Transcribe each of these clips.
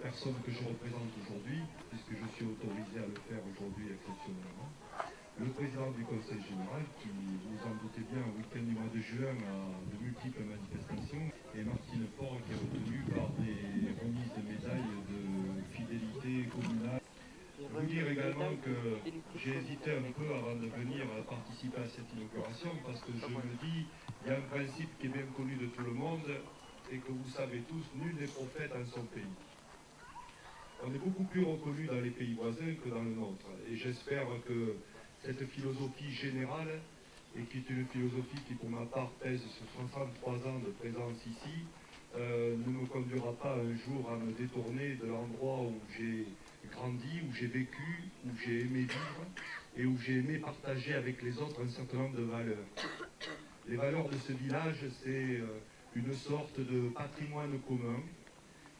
Personne que je représente aujourd'hui, puisque je suis autorisé à le faire aujourd'hui exceptionnellement. Le président du Conseil général, qui, vous en doutez bien, au week-end du mois de juin, a de multiples manifestations, et Martine Faure, qui est retenue par des remises de médailles de fidélité communale. Je veux dire également que j'ai hésité un peu avant de venir participer à cette inauguration, parce que je me dis, il y a un principe qui est bien connu de tout le monde, et que vous savez tous, nul n'est prophète en son pays. On est beaucoup plus reconnu dans les pays voisins que dans le nôtre. Et j'espère que cette philosophie générale, et qui est une philosophie qui pour ma part pèse sur 63 ans de présence ici, ne me conduira pas un jour à me détourner de l'endroit où j'ai grandi, où j'ai vécu, où j'ai aimé vivre et où j'ai aimé partager avec les autres un certain nombre de valeurs. Les valeurs de ce village, c'est une sorte de patrimoine commun,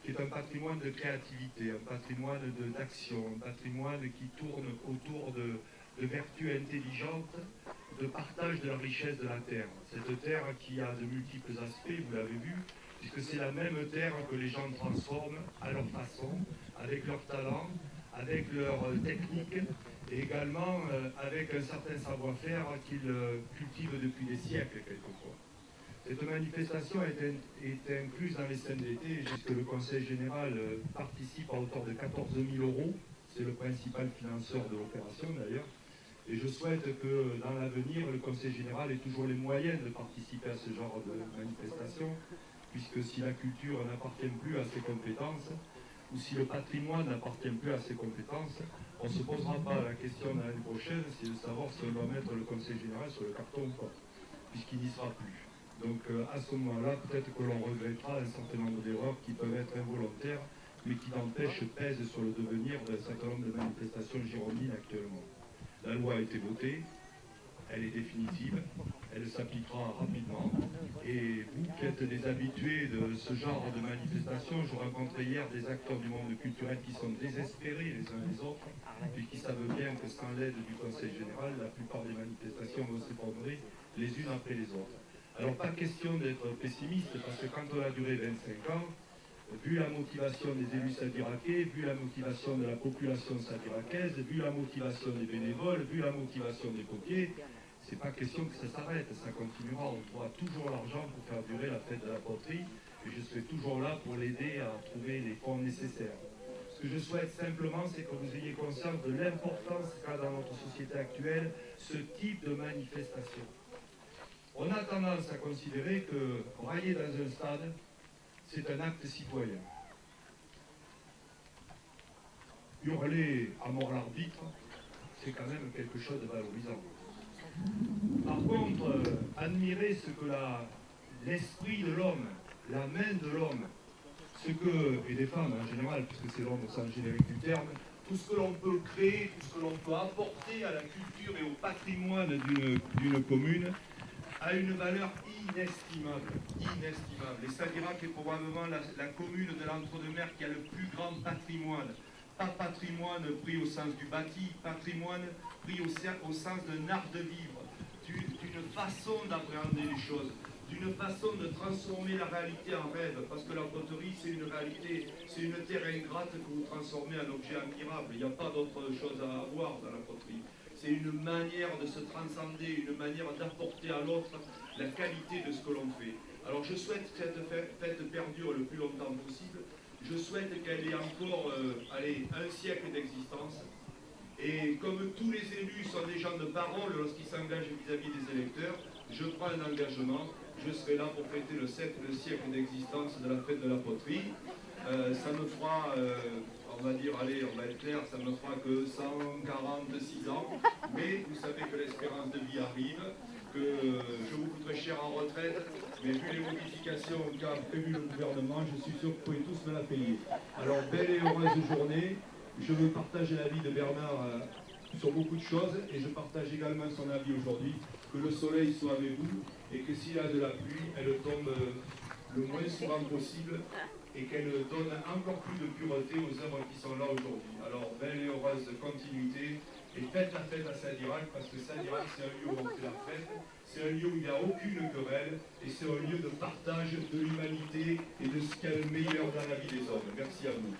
qui est un patrimoine de créativité, un patrimoine d'action, un patrimoine qui tourne autour de vertus intelligentes, de partage de la richesse de la terre. Cette terre qui a de multiples aspects, vous l'avez vu, puisque c'est la même terre que les gens transforment à leur façon, avec leur talent, avec leur technique, et également avec un certain savoir-faire qu'ils cultivent depuis des siècles quelquefois. Cette manifestation est incluse dans les scènes d'été, puisque le Conseil général participe à hauteur de 14 000 €. C'est le principal financeur de l'opération d'ailleurs. Et je souhaite que dans l'avenir, le Conseil général ait toujours les moyens de participer à ce genre de manifestation, puisque si la culture n'appartient plus à ses compétences, ou si le patrimoine n'appartient plus à ses compétences, on ne se posera pas la question l'année prochaine, c'est de savoir si on doit mettre le Conseil général sur le carton ou pas, puisqu'il n'y sera plus. Donc à ce moment-là, peut-être que l'on regrettera un certain nombre d'erreurs qui peuvent être involontaires, mais qui n'empêchent pèsent sur le devenir d'un certain nombre de manifestations girondines actuellement. La loi a été votée, elle est définitive, elle s'appliquera rapidement. Et vous qui êtes des habitués de ce genre de manifestations, je rencontrais hier des acteurs du monde culturel qui sont désespérés les uns les autres, puisqu'ils savent bien que sans l'aide du Conseil général, la plupart des manifestations vont s'effondrer les unes après les autres. Alors pas question d'être pessimiste, parce que quand on a duré 25 ans, vu la motivation des élus sadiracais, vu la motivation de la population sadiracaise, vu la motivation des bénévoles, vu la motivation des potiers, c'est pas question que ça s'arrête, ça continuera, on trouvera toujours l'argent pour faire durer la fête de la poterie, et je serai toujours là pour l'aider à trouver les fonds nécessaires. Ce que je souhaite simplement, c'est que vous ayez conscience de l'importance qu'a dans notre société actuelle ce type de manifestation. On a tendance à considérer que railler dans un stade, c'est un acte citoyen. Hurler à mort l'arbitre, c'est quand même quelque chose de valorisant. Par contre, admirer ce que l'esprit de l'homme, la main de l'homme, et des femmes en général, puisque c'est l'homme au sens générique du terme, tout ce que l'on peut créer, tout ce que l'on peut apporter à la culture et au patrimoine d'une commune, a une valeur inestimable, inestimable. Et Sadirac est probablement la commune de l'Entre-deux-Mers qui a le plus grand patrimoine. Pas patrimoine pris au sens du bâti, patrimoine pris au sens d'un art de vivre, d'une façon d'appréhender les choses, d'une façon de transformer la réalité en rêve, parce que la poterie, c'est une réalité, c'est une terre ingrate que vous transformez en objet admirable. Il n'y a pas d'autre chose à avoir dans la poterie. C'est une manière de se transcender, une manière d'apporter à l'autre la qualité de ce que l'on fait. Alors je souhaite que cette fête perdure le plus longtemps possible. Je souhaite qu'elle ait encore un siècle d'existence. Et comme tous les élus sont des gens de parole lorsqu'ils s'engagent vis-à-vis des électeurs, je prends un engagement. Je serai là pour fêter le siècle d'existence de la fête de la poterie. Ça me fera... on va dire, allez, on va être clair, ça ne me fera que 146 ans, mais vous savez que l'espérance de vie arrive, que je vous coûterai cher en retraite, mais vu les modifications qu'a prévu le gouvernement, je suis sûr que vous pouvez tous me la payer. Alors, belle et heureuse journée. Je veux partager l'avis de Bernard sur beaucoup de choses, et je partage également son avis aujourd'hui, que le soleil soit avec vous, et que s'il y a de la pluie, elle tombe le moins souvent possible, et qu'elle donne encore plus de pureté aux œuvres qui sont là aujourd'hui. Alors, belle et heureuse continuité, et faites la fête à Sadirac, parce que Sadirac, c'est un lieu où on fait la fête, c'est un lieu où il n'y a aucune querelle, et c'est un lieu de partage de l'humanité et de ce qu'il y a de meilleur dans la vie des hommes. Merci à vous.